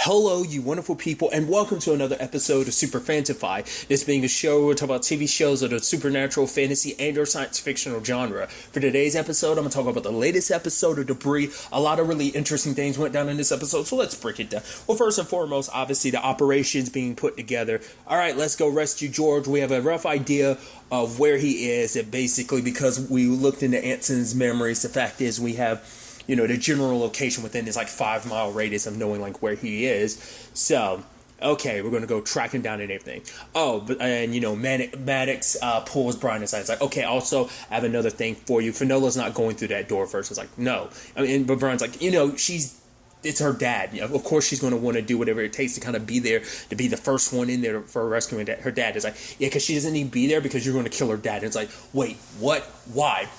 Hello, you wonderful people, and welcome to another episode of Super-Fanta-Fi. This being a show where we talk about TV shows of the supernatural, fantasy, and or science fictional genre. For today's episode, I'm going to talk about the latest episode of Debris. A lot of really interesting things went down in this episode, so let's break it down. Well, first and foremost, obviously, the operations being put together. All right, let's go rescue George. We have a rough idea of where he is, and basically, because we looked into Anson's memories, the fact is we have the general location within this 5-mile radius of knowing where he is. So, okay, we're gonna go track him down and everything. Oh, but Maddox pulls Brian aside. It's like, okay, also I have another thing for you. Finola's not going through that door first. It's like, no. But Brian's like, it's her dad. Of course she's going to want to do whatever it takes to kind of be there, to be the first one in there for rescuing her dad. It's like, yeah, because she doesn't need to be there because you're going to kill her dad. And it's like, wait, what? Why?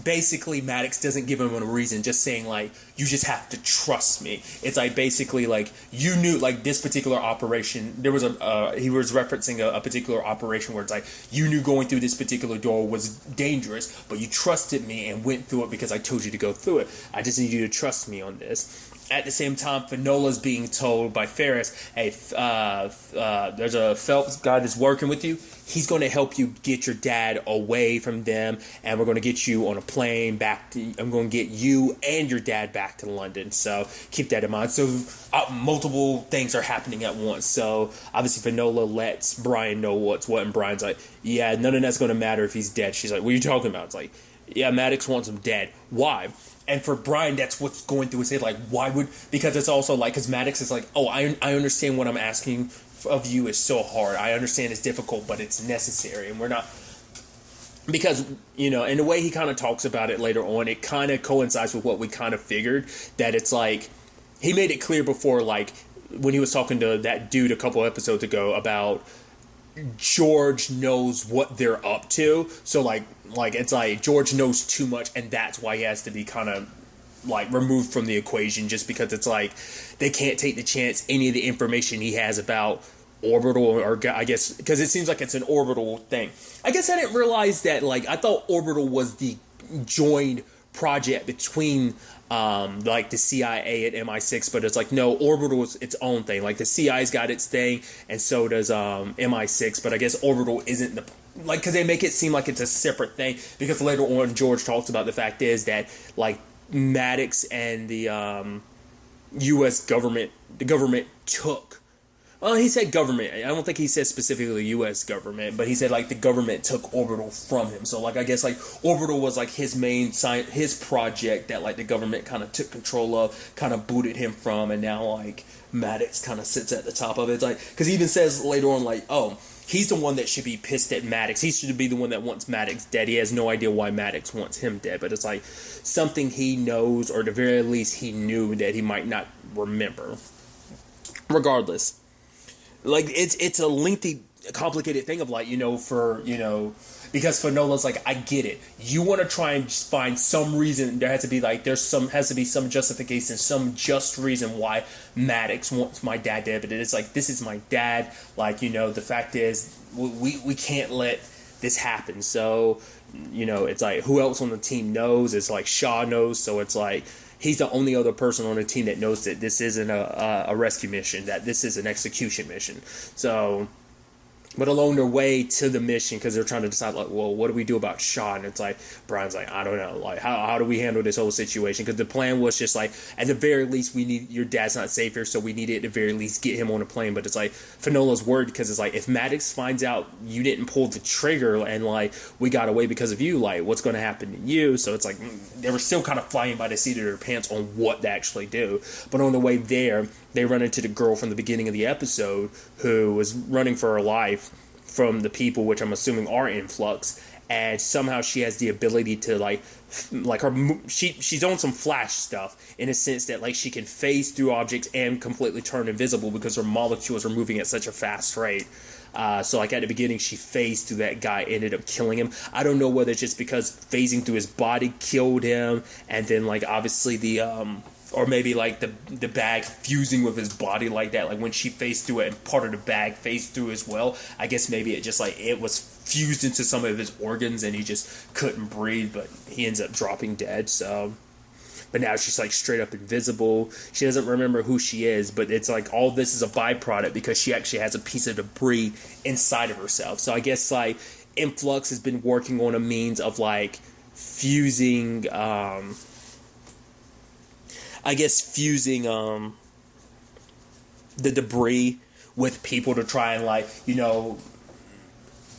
Basically, Maddox doesn't give him a reason, just saying you just have to trust me. It's basically you knew this particular operation. There was he was referencing a particular operation where it's you knew going through this particular door was dangerous, but you trusted me and went through it because I told you to go through it. I just need you to trust me on this. At the same time, Finola's being told by Ferris, hey, there's a Phelps guy that's working with you. He's going to help you get your dad away from them, and we're going to get you on a plane back to... I'm going to get you and your dad back to London, so keep that in mind. So multiple things are happening at once. So obviously Finola lets Brian know what's what, and Brian's like, yeah, none of that's going to matter if he's dead. She's like, what are you talking about? It's like, yeah, Maddox wants him dead. Why? And for Brian, that's what's going through his head. Why would... Because it's also because Maddox is oh, I understand what I'm asking of you is so hard. I understand it's difficult, but it's necessary. And we're not... Because, and the way he kind of talks about it later on, it kind of coincides with what we kind of figured. That it's he made it clear before, when he was talking to that dude a couple episodes ago about... George knows what they're up to, so it's George knows too much, and that's why he has to be kind of removed from the equation, just because it's they can't take the chance any of the information he has about orbital, or I guess because it seems like it's an orbital thing. I guess I didn't realize that. I thought orbital was the joined project between the CIA and MI6, but it's no, orbital is its own thing. The CIA's got its thing, and so does MI6, but I guess orbital isn't the because they make it seem like it's a separate thing, because later on George talks about the fact is that Maddox and the US government, the government took... Well, he said government. I don't think he said specifically U.S. government, but he said the government took orbital from him. So I guess orbital was his main his project that the government kind of took control of, kind of booted him from, and now Maddox kind of sits at the top of it. It's because he even says later on oh, he's the one that should be pissed at Maddox. He should be the one that wants Maddox dead. He has no idea why Maddox wants him dead, but it's something he knows, or at the very least he knew that he might not remember. Regardless. It's a lengthy, complicated thing of because Finola's I get it. You want to try and find some reason. There has to be has to be some justification, some just reason why Maddox wants my dad dead. But it's this is my dad. The fact is we can't let this happen. So it's who else on the team knows? It's Shaw knows. So it's he's the only other person on the team that knows that this isn't a rescue mission, that this is an execution mission. So, but along their way to the mission, because they're trying to decide, well, what do we do about Shaw? And it's Brian's I don't know. How do we handle this whole situation? Because the plan was just at the very least, we need... Your dad's not safe here, so we need to at the very least get him on a plane. But it's Finola's worried, because it's if Maddox finds out you didn't pull the trigger and we got away because of you, what's going to happen to you? So it's they were still kind of flying by the seat of their pants on what to actually do. But on the way there, they run into the girl from the beginning of the episode who was running for her life from the people, which I'm assuming are Influx, and somehow she has the ability to she's on some Flash stuff, in a sense that she can phase through objects and completely turn invisible because her molecules are moving at such a fast rate. So at the beginning she phased through that guy, ended up killing him. I don't know whether it's just because phasing through his body killed him, and then obviously the or maybe the bag fusing with his body like that, when she phased through it and part of the bag phased through as well. I guess maybe it just it was fused into some of his organs and he just couldn't breathe, but he ends up dropping dead. So but now she's like straight up invisible. She doesn't remember who she is, but it's like all this is a byproduct because she actually has a piece of debris inside of herself. So I guess like Influx has been working on a means of like fusing the debris with people to try and like, you know,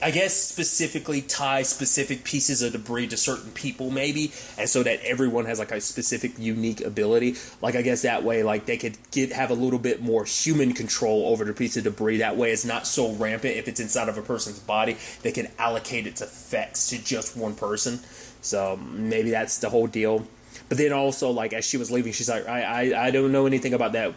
I guess specifically tie specific pieces of debris to certain people maybe, and so that everyone has like a specific unique ability. Like I guess that way like they could have a little bit more human control over the piece of debris. That way it's not so rampant. If it's inside of a person's body, they can allocate its effects to just one person. So maybe that's the whole deal. But then also like as she was leaving, she's like, I don't know anything about that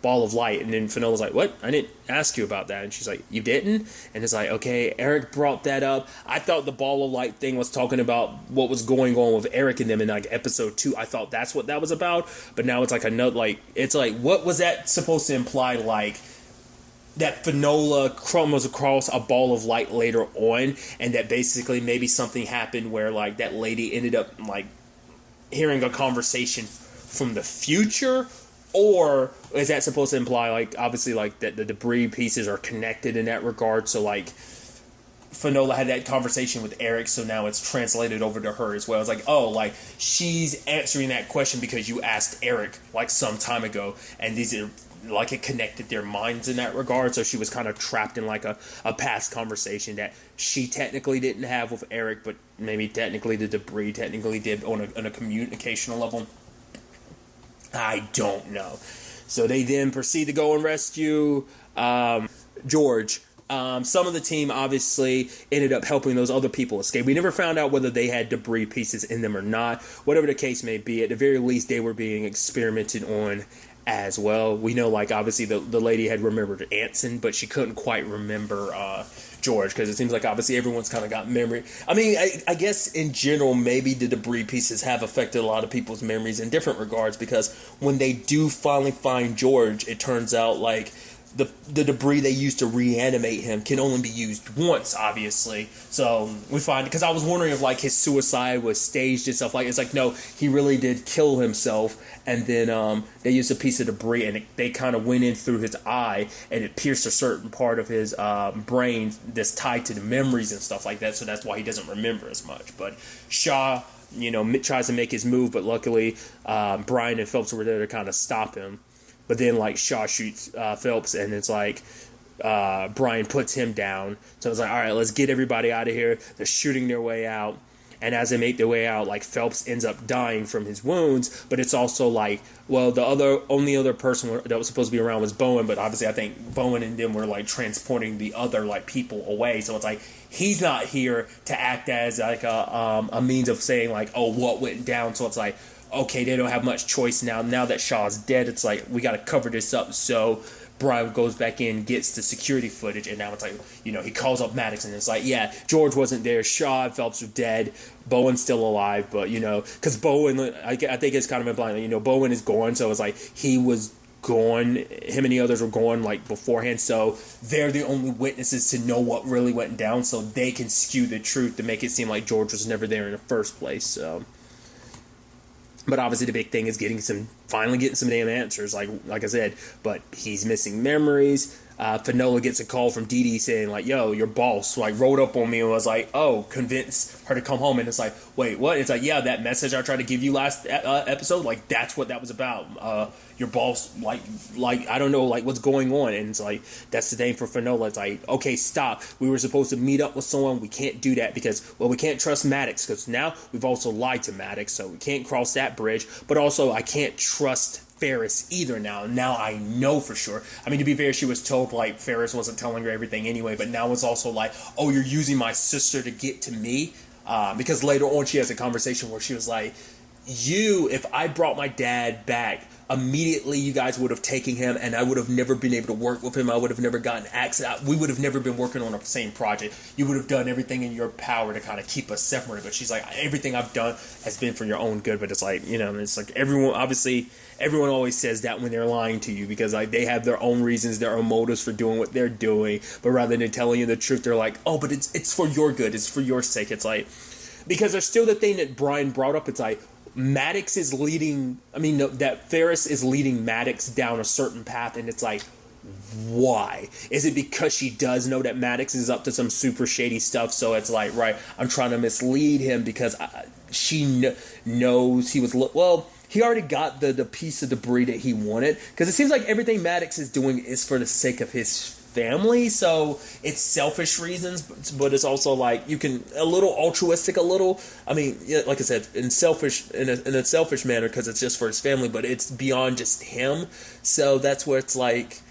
ball of light. And then Finola was like, what? I didn't ask you about that. And she's like, you didn't? And it's like, okay, Eric brought that up. I thought the ball of light thing was talking about what was going on with Eric and them in like episode 2. I thought that's what that was about. But now it's like another, like, it's like, what was that supposed to imply? Like that Finola comes across a ball of light later on, and that basically maybe something happened where like that lady ended up like hearing a conversation from the future. Or is that supposed to imply, like, obviously, like, that the debris pieces are connected in that regard? So, like, Finola had that conversation with Eric, so now it's translated over to her as well. It's like, oh, like, she's answering that question because you asked Eric, like, some time ago. And these are, like, it connected their minds in that regard. So she was kind of trapped in, like, a past conversation that she technically didn't have with Eric, but maybe technically the debris technically did on a communicational level. I don't know. So they then proceed to go and rescue George. Some of the team obviously ended up helping those other people escape. We never found out whether they had debris pieces in them or not. Whatever the case may be, at the very least, they were being experimented on as well. We know, like, obviously the lady had remembered Anson, but she couldn't quite remember George, because it seems like obviously everyone's kind of got memory. I mean, I guess in general, maybe the debris pieces have affected a lot of people's memories in different regards, because when they do finally find George, it turns out like the debris they used to reanimate him can only be used once, obviously. So we find, because I was wondering if like his suicide was staged and stuff like, it's like, no, he really did kill himself, and then they used a piece of debris and they kind of went in through his eye and it pierced a certain part of his brain that's tied to the memories and stuff like that, so that's why he doesn't remember as much. But Shaw, you know, tries to make his move, but luckily Brian and Phelps were there to kind of stop him. But then, like, Shaw shoots Phelps, and it's like Brian puts him down. So it's like, all right, let's get everybody out of here. They're shooting their way out. And as they make their way out, like, Phelps ends up dying from his wounds. But it's also like, well, the only other person that was supposed to be around was Bowen. But obviously, I think Bowen and them were, like, transporting the other, like, people away. So it's like, he's not here to act as, like, a means of saying, like, oh, what went down. So it's like, okay, they don't have much choice now. Now that Shaw's dead, it's like, we got to cover this up. So Brian goes back in, gets the security footage, and now it's like, you know, he calls up Maddox, and it's like, yeah, George wasn't there. Shaw and Phelps are dead. Bowen's still alive, but, you know, because Bowen, I think it's kind of implying, you know, Bowen is gone, so it's like, he was gone, him and the others were gone, like, beforehand, so they're the only witnesses to know what really went down, so they can skew the truth to make it seem like George was never there in the first place, so. But obviously the big thing is finally getting some damn answers, like I said. But he's missing memories. Finola gets a call from Dee Dee saying, like, yo, your boss, like, rolled up on me and was like, oh, convince her to come home. And it's like, wait, what? It's like, yeah, that message I tried to give you last episode, like, that's what that was about. Your boss, like, I don't know, like, what's going on. And it's like, that's the thing for Finola. It's like, okay, stop. We were supposed to meet up with someone. We can't do that because, well, we can't trust Maddox, because now we've also lied to Maddox, so we can't cross that bridge. But also, I can't trust Ferris either now. Now I know for sure. I mean, to be fair, she was told, like, Ferris wasn't telling her everything anyway, but now it's also like, oh, you're using my sister to get to me? Because later on she has a conversation where she was like, if I brought my dad back, immediately you guys would have taken him, and I would have never been able to work with him. I would have never gotten access. We would have never been working on the same project. You would have done everything in your power to kind of keep us separate. But she's like, everything I've done has been for your own good. But it's like, you know, it's like everyone always says that when they're lying to you, because like they have their own reasons, their own motives for doing what they're doing. But rather than telling you the truth, they're like, oh, but it's for your good. It's for your sake. It's like, because there's still the thing that Brian brought up. It's like, Maddox is leading, no, that Ferris is leading Maddox down a certain path, and it's like, why? Is it because she does know that Maddox is up to some super shady stuff, so it's like, right, I'm trying to mislead him because she knows he was, well, he already got the piece of debris that he wanted, because it seems like everything Maddox is doing is for the sake of his family, so it's selfish reasons, but it's also like you can a little altruistic, a little. Like I said, in a selfish manner because it's just for his family, but it's beyond just him. So that's where it's like,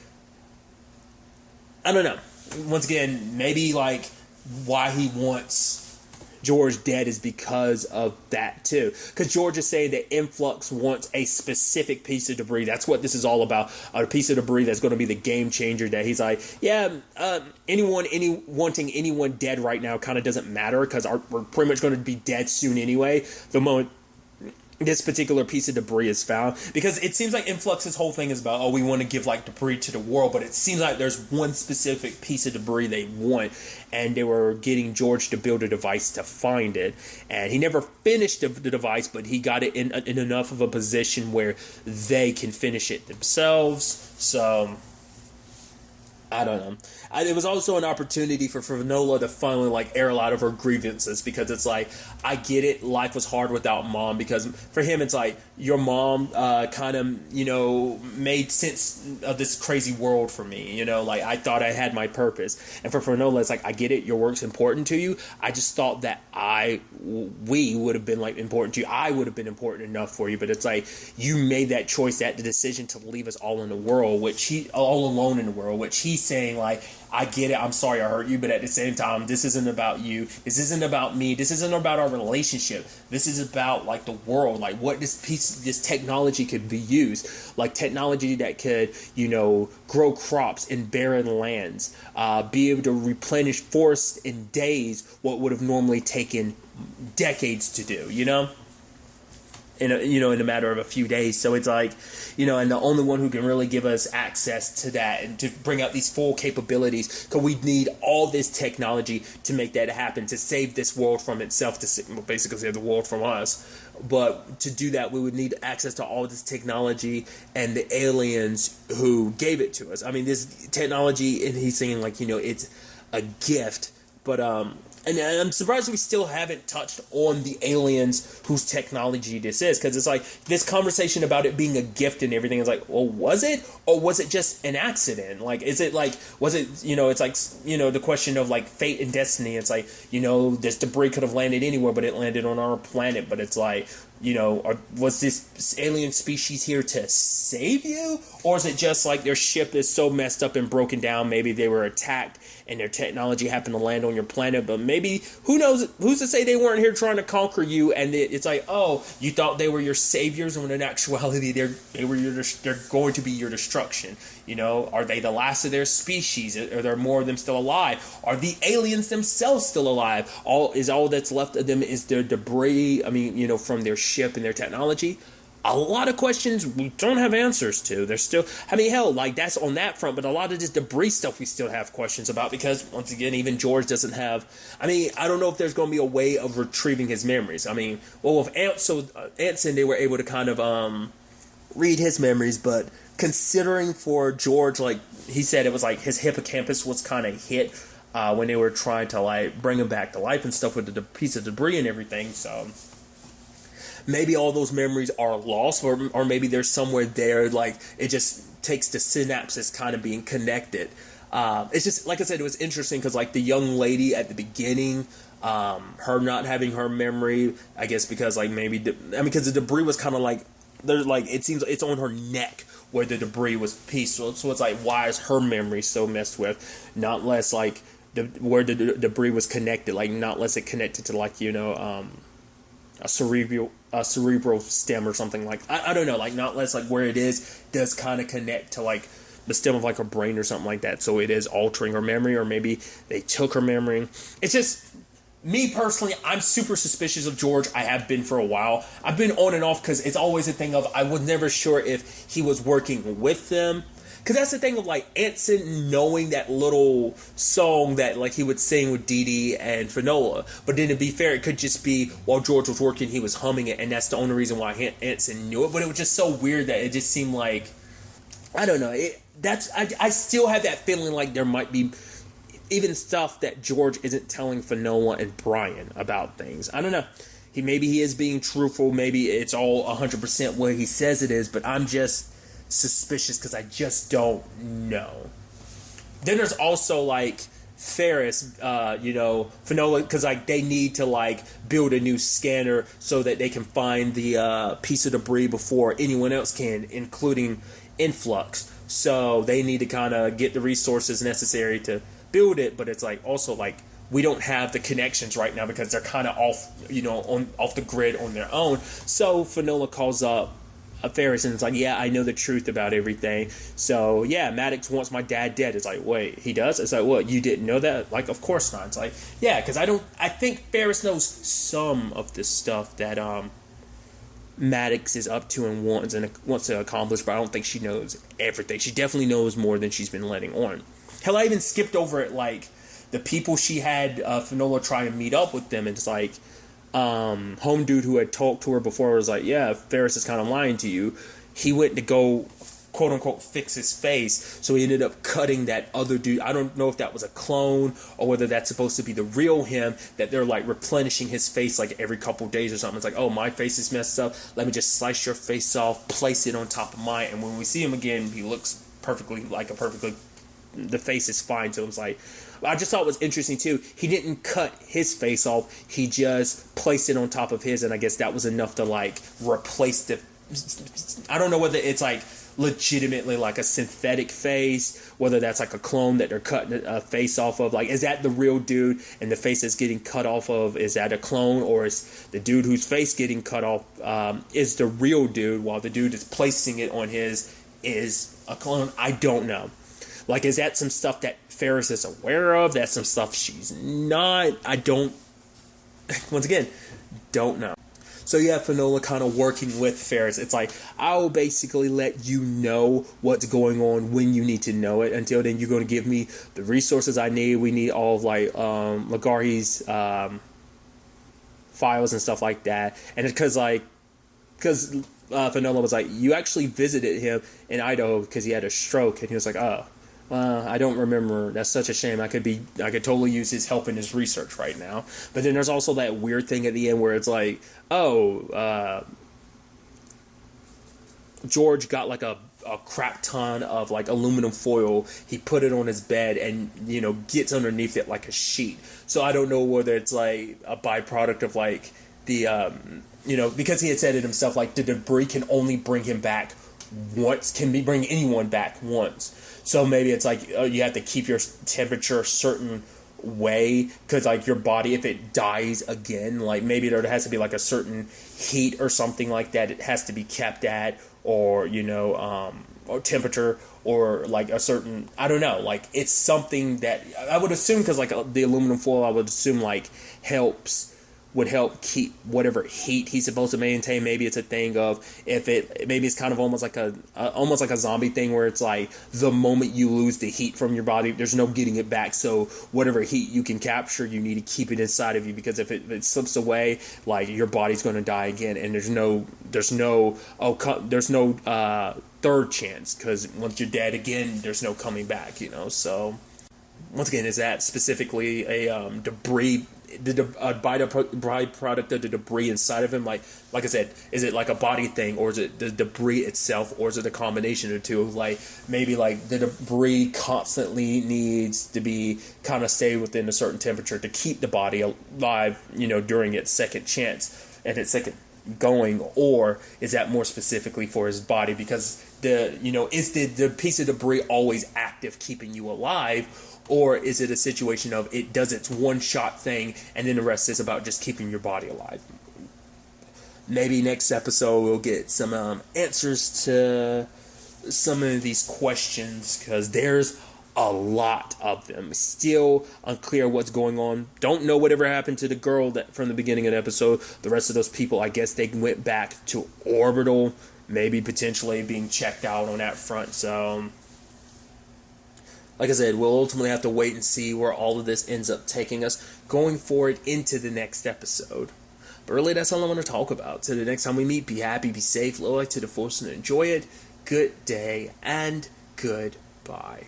I don't know. Once again, maybe like why he wants George dead is because of that too. Because George is saying that Influx wants a specific piece of debris. That's what this is all about. A piece of debris that's going to be the game changer. That he's like, wanting anyone dead right now kind of doesn't matter because we're pretty much going to be dead soon anyway. The moment this particular piece of debris is found, because it seems like Influx's whole thing is about, we want to give like debris to the world, but it seems like there's one specific piece of debris they want, and they were getting George to build a device to find it, and he never finished the device, but he got it in enough of a position where they can finish it themselves. So I don't know. It was also an opportunity for Finola to finally like air a lot of her grievances, because it's like, I get it, life was hard without mom, because for him it's like, your mom kind of, made sense of this crazy world for me, like I thought I had my purpose. And for Finola, it's like, I get it, your work's important to you. I just thought that we would have been like important to you. I would have been important enough for you, but it's like, you made that choice, that the decision to leave us all in the world, all alone in the world, which he's saying like, I get it, I'm sorry I hurt you, but at the same time, this isn't about you, this isn't about me, this isn't about our relationship, this is about like the world, like what this technology could be used, like technology that could, grow crops in barren lands, be able to replenish forests in days, what would have normally taken decades to do, in a matter of a few days. So it's like, and the only one who can really give us access to that and to bring out these full capabilities, because we need all this technology to make that happen, to save this world from itself, to basically save the world from us. But to do that, we would need access to all this technology and the aliens who gave it to us. This technology, and he's saying like, it's a gift, but and I'm surprised we still haven't touched on the aliens whose technology this is, because it's like this conversation about it being a gift and everything is like, well, was it, or was it just an accident? Like, is it like, was it, it's like, the question of like fate and destiny. It's like, this debris could have landed anywhere, but it landed on our planet. But it's like, was this alien species here to save you? Or is it just like their ship is so messed up and broken down, maybe they were attacked and their technology happened to land on your planet, but maybe, who knows, who's to say they weren't here trying to conquer you, and it's like, you thought they were your saviors, when in actuality they're going to be your destruction. Are they the last of their species? Are there more of them still alive? Are the aliens themselves still alive? All that's left of them is their debris, from their ship and their technology? A lot of questions we don't have answers to. There's still, hell, like that's on that front, but a lot of this debris stuff we still have questions about, because once again, even George doesn't have, I don't know if there's going to be a way of retrieving his memories. With Anson, they were able to kind of read his memories, but considering for George, like he said, it was like his hippocampus was kind of hit when they were trying to like bring him back to life and stuff with the piece of debris and everything, so maybe all those memories are lost, or maybe there's somewhere there, like it just takes the synapses kind of being connected. It's just, like I said, it was interesting because like the young lady at the beginning, her not having her memory, I guess because like maybe, because the debris was kind of like, there's like, it seems it's on her neck where the debris was pieced. So it's like, why is her memory so messed with? Not less like where the debris was connected, like not less it connected to like, a cerebral stem or something, like I don't know, like not less like where it is does kind of connect to like the stem of like her brain or something like that, so it is altering her memory, or maybe they took her memory. It's just me personally, I'm super suspicious of George. I have been for a while. I've been on and off because it's always a thing of I was never sure if he was working with them. Because that's the thing of like Anson knowing that little song that like he would sing with Dee Dee and Finola. But then to be fair, it could just be while George was working, he was humming it, and that's the only reason why Anson knew it. But it was just so weird that it just seemed like, I don't know. I still have that feeling like there might be even stuff that George isn't telling Finola and Brian about things. I don't know. Maybe he is being truthful. Maybe it's all 100% what he says it is. But I'm just suspicious because I just don't know. Then there's also like Ferris, Finola, because like they need to like build a new scanner so that they can find the piece of debris before anyone else can, including Influx. So they need to kind of get the resources necessary to build it, but it's like also like we don't have the connections right now because they're kind of off, off the grid on their own. So Finola calls up Ferris and it's like, yeah, I know the truth about everything. So yeah, Maddox wants my dad dead. It's like, wait, he does? It's like, what, you didn't know that? Like, of course not. It's like, yeah, because I think Ferris knows some of the stuff that Maddox is up to and wants to accomplish, but I don't think she knows everything. She definitely knows more than she's been letting on. Hell, I even skipped over it, like, the people she had Finola try and meet up with them, and it's like, home dude who had talked to her before was like, yeah, Ferris is kind of lying to you. He went to go, quote-unquote, fix his face, so he ended up cutting that other dude. I don't know if that was a clone, or whether that's supposed to be the real him, that they're, like, replenishing his face, like, every couple days or something. It's like, oh, my face is messed up. Let me just slice your face off, place it on top of mine, and when we see him again, he looks the face is fine. So it was like, I just thought it was interesting too. He didn't cut his face off. He just placed it on top of his, and I guess that was enough to like replace the. I don't know whether it's like legitimately like a synthetic face, whether that's like a clone that they're cutting a face off of. Like, is that the real dude, and the face that's getting cut off of, is that a clone, or is the dude whose face getting cut off is the real dude, while the dude that's placing it on his is a clone? I don't know. Like, is that some stuff that Ferris is aware of? That's some stuff she's not? I don't, once again, don't know. So yeah, Finola kind of working with Ferris. It's like, I'll basically let you know what's going on when you need to know it. Until then, you're going to give me the resources I need. We need all of like Lagarhi's files and stuff like that. And it's because Finola was like, you actually visited him in Idaho because he had a stroke, and he was like, oh. I don't remember. That's such a shame. I could totally use his help in his research right now. But then there's also that weird thing at the end where it's like, George got like a crap ton of like aluminum foil. He put it on his bed and, gets underneath it like a sheet. So I don't know whether it's like a byproduct of like the, because he had said it himself, like the debris can only bring him back once, bring anyone back once. So maybe it's like you have to keep your temperature a certain way because like your body, if it dies again, like maybe there has to be like a certain heat or something like that it has to be kept at, or or temperature, or like a certain, I don't know, like it's something that I would assume, because like the aluminum foil I would assume like would help keep whatever heat he's supposed to maintain. Maybe it's a thing of maybe it's kind of almost like a zombie thing where it's like the moment you lose the heat from your body, there's no getting it back. So whatever heat you can capture, you need to keep it inside of you, because if it slips away, like your body's going to die again, and there's no third chance, because once you're dead again, there's no coming back. So once again, is that specifically a debris? Byproduct of the debris inside of him, like I said, is it like a body thing, or is it the debris itself, or is it a combination of the two? Like maybe like the debris constantly needs to be kind of stay within a certain temperature to keep the body alive, during its second chance and its second going, or is that more specifically for his body? Because is the piece of debris always active, keeping you alive? Or is it a situation of it does its one-shot thing, and then the rest is about just keeping your body alive? Maybe next episode we'll get some answers to some of these questions, because there's a lot of them. Still unclear what's going on. Don't know whatever happened to the girl that from the beginning of the episode. The rest of those people, I guess they went back to orbital, maybe potentially being checked out on that front. So, like I said, we'll ultimately have to wait and see where all of this ends up taking us going forward into the next episode. But really, that's all I want to talk about. So the next time we meet, be happy, be safe, low light to the force, and enjoy it. Good day, and goodbye.